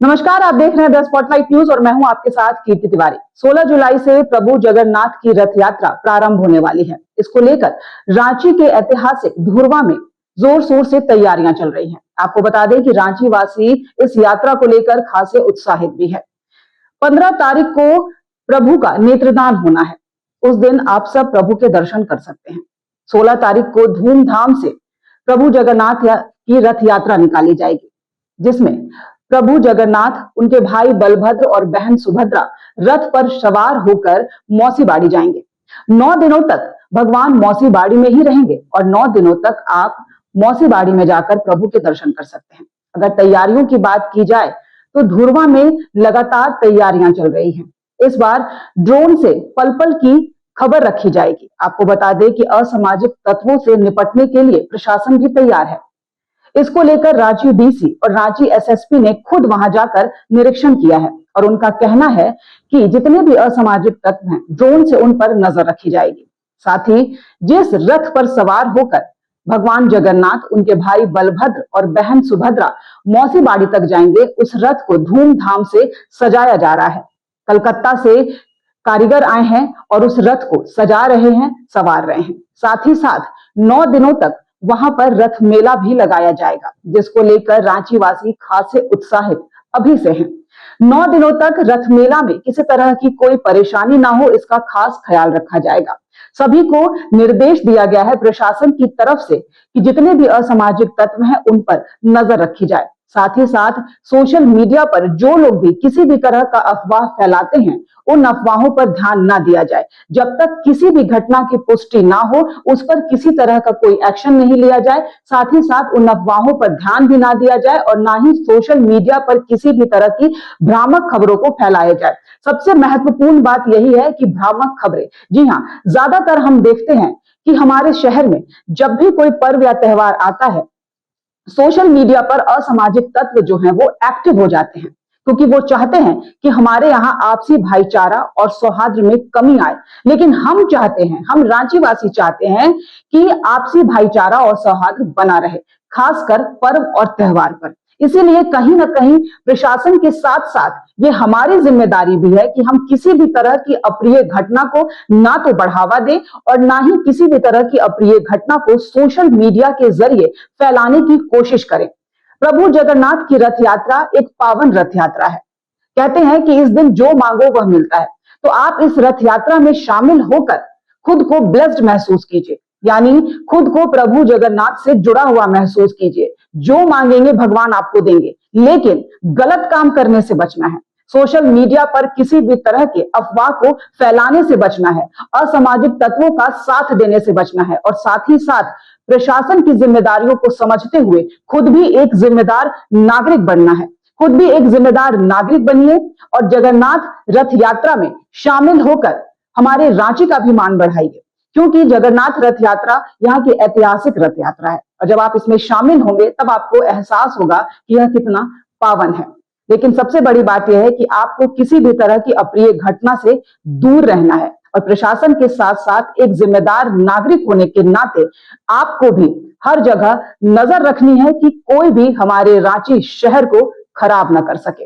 नमस्कार, आप देख रहे हैं द स्पॉटलाइट न्यूज और मैं हूं आपके साथ कीर्ति तिवारी। 16 जुलाई से प्रभु जगन्नाथ की रथ यात्रा प्रारंभ होने वाली है। इसको लेकर रांची के ऐतिहासिक धुरवा में जोर शोर से तैयारियां चल रही हैं। आपको बता दें कि रांची वासी इस यात्रा को लेकर खासे उत्साहित भी है। 15 तारीख को प्रभु का नेत्रदान होना है। उस दिन आप सब प्रभु के दर्शन कर सकते हैं। 16 तारीख को धूमधाम से प्रभु जगन्नाथ की रथ यात्रा निकाली जाएगी, जिसमें प्रभु जगन्नाथ, उनके भाई बलभद्र और बहन सुभद्रा रथ पर सवार होकर मौसी बाड़ी जाएंगे। 9 दिनों तक भगवान मौसी बाड़ी में ही रहेंगे और 9 दिनों तक आप मौसी बाड़ी में जाकर प्रभु के दर्शन कर सकते हैं। अगर तैयारियों की बात की जाए तो धुरवा में लगातार तैयारियां चल रही हैं। इस बार ड्रोन से पल पल की खबर रखी जाएगी। आपको बता दें कि असामाजिक तत्वों से निपटने के लिए प्रशासन भी तैयार है। इसको लेकर रांची डीसी और रांची एसएसपी ने खुद वहां जाकर निरीक्षण किया है और उनका कहना है कि जितने भी असामाजिक तत्व हैं, ड्रोन से उन पर नजर रखी जाएगी। साथ ही जिस रथ पर सवार होकर भगवान जगन्नाथ, उनके भाई बलभद्र और बहन सुभद्रा मौसी बाड़ी तक जाएंगे, उस रथ को धूमधाम से सजाया जा रहा है। कलकत्ता से कारीगर आए हैं और उस रथ को सजा रहे हैं, संवार रहे हैं। साथ ही साथ 9 दिनों तक वहां पर रथ मेला भी लगाया जाएगा, जिसको लेकर रांची वासी खासे उत्साहित अभी से हैं। 9 दिनों तक रथ मेला में किसी तरह की कोई परेशानी ना हो, इसका खास ख्याल रखा जाएगा। सभी को निर्देश दिया गया है प्रशासन की तरफ से कि जितने भी असामाजिक तत्व हैं उन पर नजर रखी जाए। साथ ही साथ सोशल मीडिया पर जो लोग भी किसी भी तरह का अफवाह फैलाते हैं, उन अफवाहों पर ध्यान ना दिया जाए। जब तक किसी भी घटना की पुष्टि ना हो, उस पर किसी तरह का कोई एक्शन नहीं लिया जाए। साथ ही साथ उन अफवाहों पर ध्यान भी ना दिया जाए और ना ही सोशल मीडिया पर किसी भी तरह की भ्रामक खबरों को फैलाया जाए। सबसे महत्वपूर्ण बात यही है कि भ्रामक खबरें, जी हाँ, ज्यादातर हम देखते हैं कि हमारे शहर में जब भी कोई पर्व या त्योहार आता है, सोशल मीडिया पर असामाजिक तत्व जो हैं वो एक्टिव हो जाते हैं, क्योंकि वो चाहते हैं कि हमारे यहाँ आपसी भाईचारा और सौहार्द में कमी आए। लेकिन हम चाहते हैं, हम रांची वासी चाहते हैं कि आपसी भाईचारा और सौहार्द बना रहे, खासकर पर्व और त्योहार पर। इसीलिए कहीं ना कहीं प्रशासन के साथ साथ ये हमारी जिम्मेदारी भी है कि हम किसी भी तरह की अप्रिय घटना को ना तो बढ़ावा दें और ना ही किसी भी तरह की अप्रिय घटना को सोशल मीडिया के जरिए फैलाने की कोशिश करें। प्रभु जगन्नाथ की रथ यात्रा एक पावन रथ यात्रा है। कहते हैं कि इस दिन जो मांगो वह मिलता है। तो आप इस रथ यात्रा में शामिल होकर खुद को ब्लेस्ड महसूस कीजिए, यानी खुद को प्रभु जगन्नाथ से जुड़ा हुआ महसूस कीजिए। जो मांगेंगे भगवान आपको देंगे, लेकिन गलत काम करने से बचना है। सोशल मीडिया पर किसी भी तरह के अफवाह को फैलाने से बचना है, असामाजिक तत्वों का साथ देने से बचना है और साथ ही साथ प्रशासन की जिम्मेदारियों को समझते हुए खुद भी एक जिम्मेदार नागरिक बनना है। खुद भी एक जिम्मेदार नागरिक बनिए और जगन्नाथ रथ यात्रा में शामिल होकर हमारे रांची का भी मान बढ़ाइए, क्योंकि जगन्नाथ रथ यात्रा यहाँ की ऐतिहासिक रथ यात्रा है और जब आप इसमें शामिल होंगे तब आपको एहसास होगा कि यह कितना पावन है। लेकिन सबसे बड़ी बात यह है कि आपको किसी भी तरह की अप्रिय घटना से दूर रहना है और प्रशासन के साथ साथ एक जिम्मेदार नागरिक होने के नाते आपको भी हर जगह नजर रखनी है कि कोई भी हमारे रांची शहर को खराब ना कर सके।